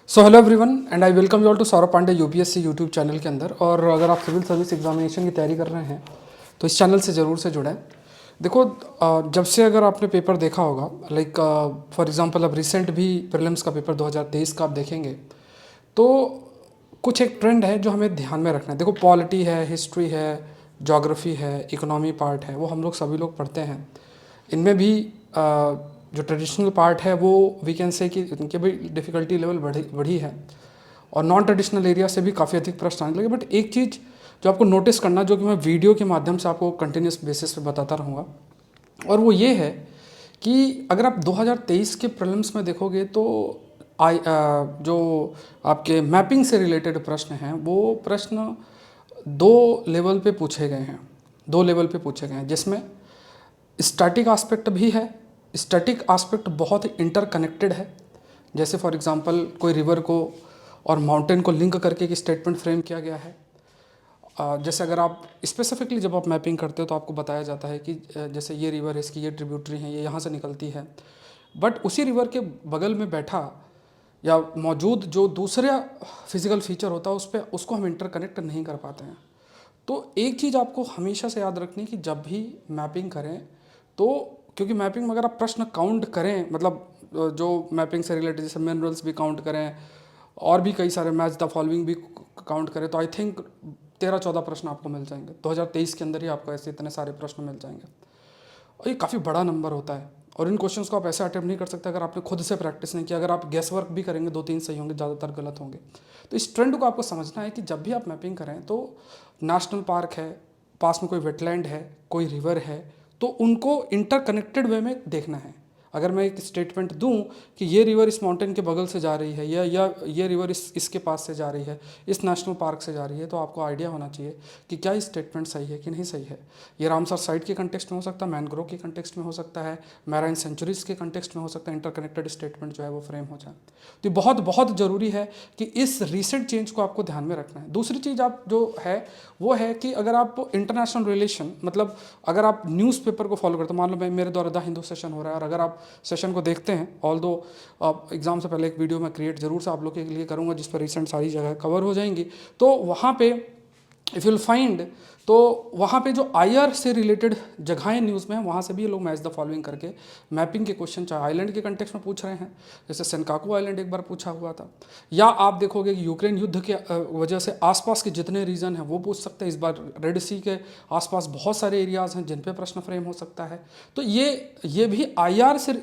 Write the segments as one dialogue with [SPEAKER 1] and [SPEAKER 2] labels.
[SPEAKER 1] So hello everyone and I welcome you all to Saurabh Pandey UPSC YouTube channel के अंदर। और अगर आप सिविल सर्विस एग्जामिनेशन की तैयारी कर रहे हैं तो इस चैनल से ज़रूर से जुड़ें। देखो, जब से अगर आपने पेपर देखा होगा, लाइक फॉर एग्जांपल अब रिसेंट भी प्रीलिम्स का पेपर 2023 का आप देखेंगे तो कुछ एक ट्रेंड है जो हमें ध्यान में रखना है। देखो, पॉलिटी है, हिस्ट्री है, जोग्राफ़ी है, इकोनॉमी पार्ट है, वो हम लोग सभी लोग पढ़ते हैं। इनमें भी जो ट्रेडिशनल पार्ट है वो वी कैन से कि इनके भी डिफ़िकल्टी लेवल बढ़ी है और नॉन ट्रेडिशनल एरिया से भी काफ़ी अधिक प्रश्न आने लगे। बट एक चीज़ जो आपको नोटिस करना, जो कि मैं वीडियो के माध्यम से आपको कंटिन्यूस बेसिस पे बताता रहूँगा, और वो ये है कि अगर आप 2023 के प्रीलिम्स में देखोगे तो जो आपके मैपिंग से रिलेटेड प्रश्न हैं वो प्रश्न दो लेवल पे पूछे गए हैं जिसमें स्टैटिक एस्पेक्ट भी है। स्टैटिक एस्पेक्ट बहुत इंटरकनेक्टेड है। जैसे फॉर एग्जांपल कोई रिवर को और माउंटेन को लिंक करके एक स्टेटमेंट फ्रेम किया गया है। जैसे अगर आप स्पेसिफिकली जब आप मैपिंग करते हो तो आपको बताया जाता है कि जैसे ये रिवर है, इसकी ये ट्रिब्यूटरी है, ये यहाँ से निकलती है। बट उसी रिवर के बगल में बैठा या मौजूद जो दूसरा फिजिकल फीचर होता है उसको हम इंटरकनेक्ट नहीं कर पाते हैं। तो एक चीज़ आपको हमेशा से याद रखनी है कि जब भी मैपिंग करें तो, क्योंकि मैपिंग में अगर आप प्रश्न काउंट करें, मतलब जो मैपिंग से रिलेटेड जैसे मिनरल्स भी काउंट करें और भी कई सारे मैच द फॉलोइंग भी काउंट करें तो आई थिंक 13-14 प्रश्न आपको मिल जाएंगे। 2023 के अंदर ही आपको ऐसे इतने सारे प्रश्न मिल जाएंगे और ये काफ़ी बड़ा नंबर होता है। और इन क्वेश्चंस को आप ऐसे अटेम्प्ट नहीं कर सकते अगर आपने खुद से प्रैक्टिस नहीं किया। अगर आप गैस वर्क भी करेंगे 2-3 सही होंगे, ज़्यादातर गलत होंगे। तो इस ट्रेंड को आपको समझना है कि जब भी आप मैपिंग करें तो नेशनल पार्क है, पास में कोई वेटलैंड है, कोई रिवर है, तो उनको इंटरकनेक्टेड वे में देखना है। अगर मैं एक स्टेटमेंट दूं कि ये रिवर इस माउंटेन के बगल से जा रही है या ये रिवर इसके पास से जा रही है, इस नेशनल पार्क से जा रही है, तो आपको आइडिया होना चाहिए कि क्या स्टेटमेंट सही है कि नहीं सही है। ये रामसर साइट के कंटेक्स्ट में हो सकता है, मैनग्रोव के कंटेक्स्ट में हो सकता है, मैराइन सेंचुरीज के कंटेक्स्ट में हो सकता है। इंटरकनेक्टेड स्टेटमेंट जो है वो फ्रेम हो जाए। तो बहुत बहुत ज़रूरी है कि इस रिसेंट चेंज को आपको ध्यान में रखना है। दूसरी चीज़ आप जो है वो है कि अगर आप इंटरनेशनल रिलेशन, मतलब अगर आप न्यूज़पेपर को फॉलो करते हो, मान लो मेरे द्वारा द हिंदू सेशन हो रहा है और अगर आप सेशन को देखते हैं, ऑल दो एग्ज़ाम से पहले एक वीडियो मैं क्रिएट जरूर से आप लोग के लिए करूँगा जिस पर रिसेंट सारी जगह कवर हो जाएंगी, तो वहाँ पे इफ़ यूल फाइंड, तो वहाँ पे जो आईआर से रिलेटेड जगहें न्यूज़ में हैं वहाँ से भी ये लोग मैच द फॉलोइंग करके मैपिंग के क्वेश्चन चाहे आइलैंड के कंटेक्स्ट में पूछ रहे हैं। जैसे सेनकाकू आइलैंड एक बार पूछा हुआ था, या आप देखोगे कि यूक्रेन युद्ध के वजह से आसपास के जितने रीजन हैं वो पूछ सकते हैं। इस बार रेड सी के आसपास बहुत सारे एरियाज़ हैं जिन पे प्रश्न फ्रेम हो सकता है। तो ये भी आईआर से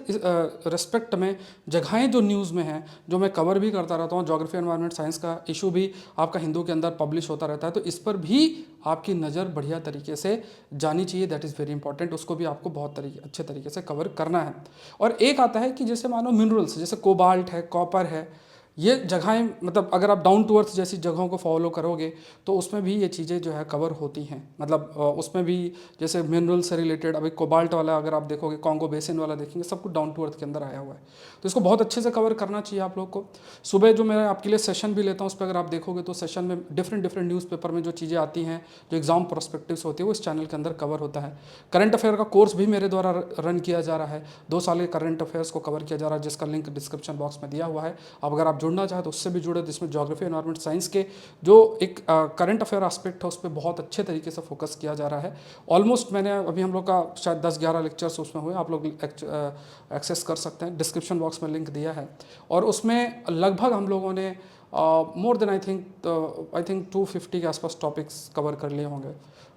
[SPEAKER 1] रिस्पेक्ट में जगहें जो न्यूज़ में हैं, जो मैं कवर भी करता रहता हूँ। ज्योग्राफी एनवायरनमेंट साइंस का इशू भी आपका हिंदू के अंदर पब्लिश होता रहता है, तो इस पर भी आपकी नज़र बढ़िया तरीके से जानी चाहिए। That is very important. उसको भी आपको बहुत अच्छे तरीके से कवर करना है। और एक आता है कि जैसे मानो मिनरल्स, जैसे कोबाल्ट है, कॉपर है, ये जगहें, मतलब अगर आप डाउन टू अर्थ जैसी जगहों को फॉलो करोगे तो उसमें भी ये चीज़ें जो है कवर होती हैं। मतलब उसमें भी जैसे मिनरल से रिलेटेड, अभी कोबाल्ट वाला अगर आप देखोगे, कॉन्गो बेसिन वाला देखेंगे, सब कुछ डाउन टू अर्थ के अंदर आया हुआ है। तो इसको बहुत अच्छे से कवर करना चाहिए आप लोग को। सुबह जो मैं आपके लिए सेशन भी लेता हूँ उस पर अगर आप देखोगे तो सेशन में डिफरेंट न्यूज़पेपर में जो चीज़ें आती हैं, जो एग्जाम प्रोस्पेक्टिव्स होती है, वो इस चैनल के अंदर कवर होता है। करंट अफेयर का कोर्स भी मेरे द्वारा रन किया जा रहा है। 2 साल के करंट अफेयर्स को कवर किया जा रहा है जिसका लिंक डिस्क्रिप्शन बॉक्स में दिया हुआ है। अब अगर आप जुड़ना चाहें तो उससे भी जुड़े, जिसमें ज्योग्राफी एनवायरनमेंट साइंस के जो एक करंट अफेयर एस्पेक्ट है उस पर बहुत अच्छे तरीके से फोकस किया जा रहा है। ऑलमोस्ट मैंने अभी हम लोग का शायद 10-11 लेक्चर्स उसमें हुए, आप लोग एक्सेस कर सकते हैं। डिस्क्रिप्शन बॉक्स में लिंक दिया है और उसमें लगभग हम लोगों ने मोर देन आई थिंक 250 के आसपास टॉपिक्स कवर कर लिए होंगे।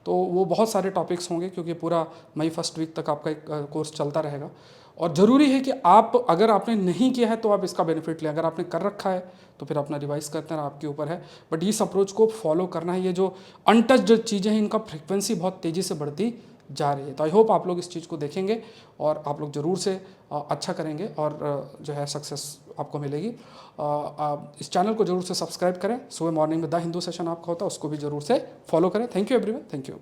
[SPEAKER 1] तो वो बहुत सारे टॉपिक्स होंगे क्योंकि पूरा मई फर्स्ट वीक तक आपका एक कोर्स चलता रहेगा। और ज़रूरी है कि आप, अगर आपने नहीं किया है तो आप इसका बेनिफिट लें, अगर आपने कर रखा है तो फिर अपना रिवाइज करते हैं, आपके ऊपर है। बट इस अप्रोच को फॉलो करना है। ये जो अनटच्ड चीज़ें हैं इनका फ्रिक्वेंसी बहुत तेज़ी से बढ़ती जा रही है। तो आई होप आप लोग इस चीज़ को देखेंगे और आप लोग ज़रूर से अच्छा करेंगे और जो है सक्सेस आपको मिलेगी। इस चैनल को जरूर से सब्सक्राइब करें। सुबह मॉर्निंग में द हिंदू सेशन आपका होता है, उसको भी जरूर से फॉलो करें। Thank you everyone, thank you.